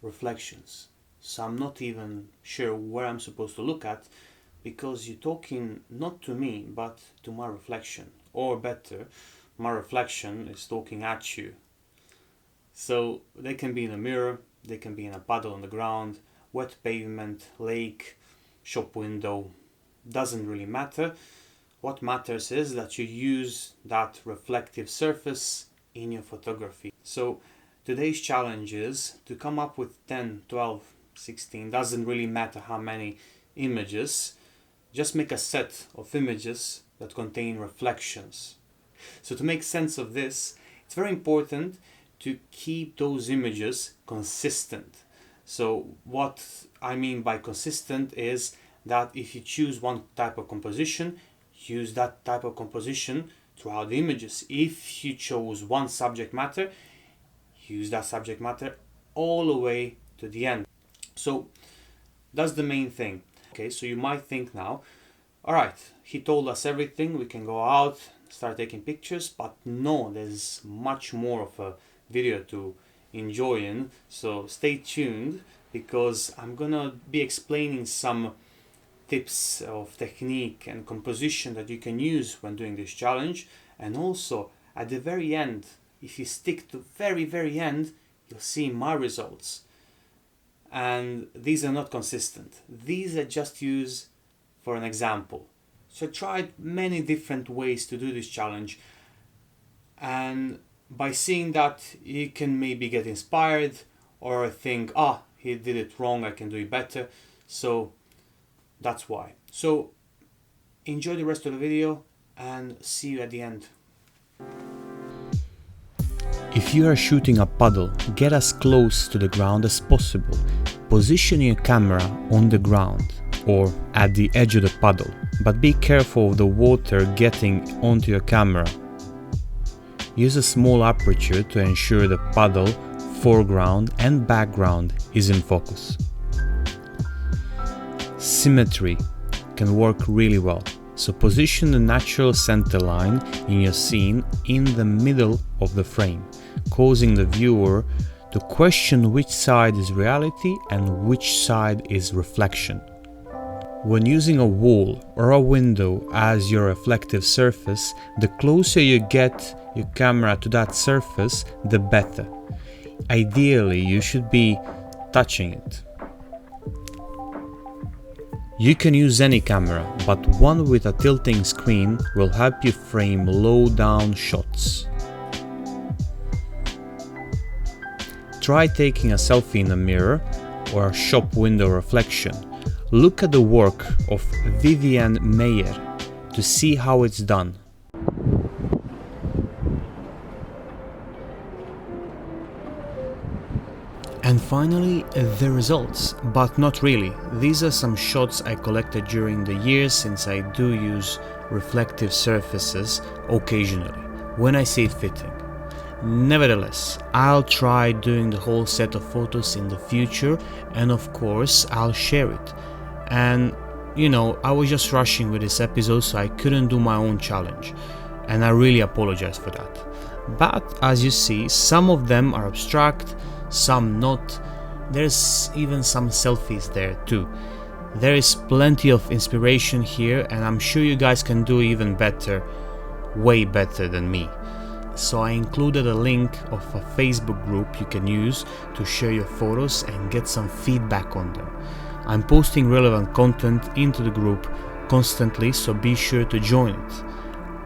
reflections. So I'm not even sure where I'm supposed to look at, because you're talking not to me but to my reflection, or better, my reflection is talking at you. So they can be in a mirror, they can be in a puddle on the ground, wet pavement, lake, shop window, doesn't really matter. What matters is that you use that reflective surface in your photography. So today's challenge is to come up with 10, 12, 16, doesn't really matter how many images. Just make a set of images that contain reflections. So to make sense of this, it's very important to keep those images consistent. So what I mean by consistent is that if you choose one type of composition, use that type of composition throughout the images. If you chose one subject matter, use that subject matter all the way to the end. So that's the main thing. Okay, so you might think now, all right, he told us everything, we can go out, start taking pictures, but no, there's much more of a video to enjoy in. So stay tuned, because I'm gonna be explaining some tips of technique and composition that you can use when doing this challenge. And also at the very end, if you stick to very end, you'll see my results. And these are not consistent. These are just used for an example. So I tried many different ways to do this challenge, and by seeing that, you can maybe get inspired or think, he did it wrong, I can do it better. So that's why. So enjoy the rest of the video and see you at the end. If you are shooting a puddle, get as close to the ground as possible. Position your camera on the ground or at the edge of the puddle, but be careful of the water getting onto your camera. Use a small aperture to ensure the puddle, foreground and background is in focus. Symmetry can work really well, so position the natural center line in your scene in the middle of the frame, causing the viewer to question which side is reality and which side is reflection. When using a wall or a window as your reflective surface, the closer you get your camera to that surface, the better. Ideally, you should be touching it. You can use any camera, but one with a tilting screen will help you frame low-down shots. Try taking a selfie in a mirror or a shop window reflection. Look at the work of Vivian Mayer to see how it's done. And finally, the results, but not really. These are some shots I collected during the years, since I do use reflective surfaces occasionally, when I see it fitting. Nevertheless, I'll try doing the whole set of photos in the future, and of course I'll share it. And I was just rushing with this episode, so I couldn't do my own challenge, and I really apologize for that. But as you see, some of them are abstract, some not. There's even some selfies there too. There is plenty of inspiration here, and I'm sure you guys can do even better, way better than me. So I included a link of a Facebook group you can use to share your photos and get some feedback on them. I'm posting relevant content into the group constantly, so be sure to join it.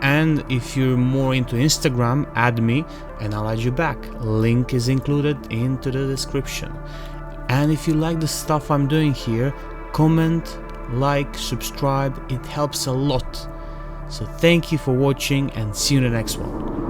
And if you're more into Instagram, add me and I'll add you back. Link is included into the description. And if you like the stuff I'm doing here, comment, like, subscribe, it helps a lot. So thank you for watching and see you in the next one.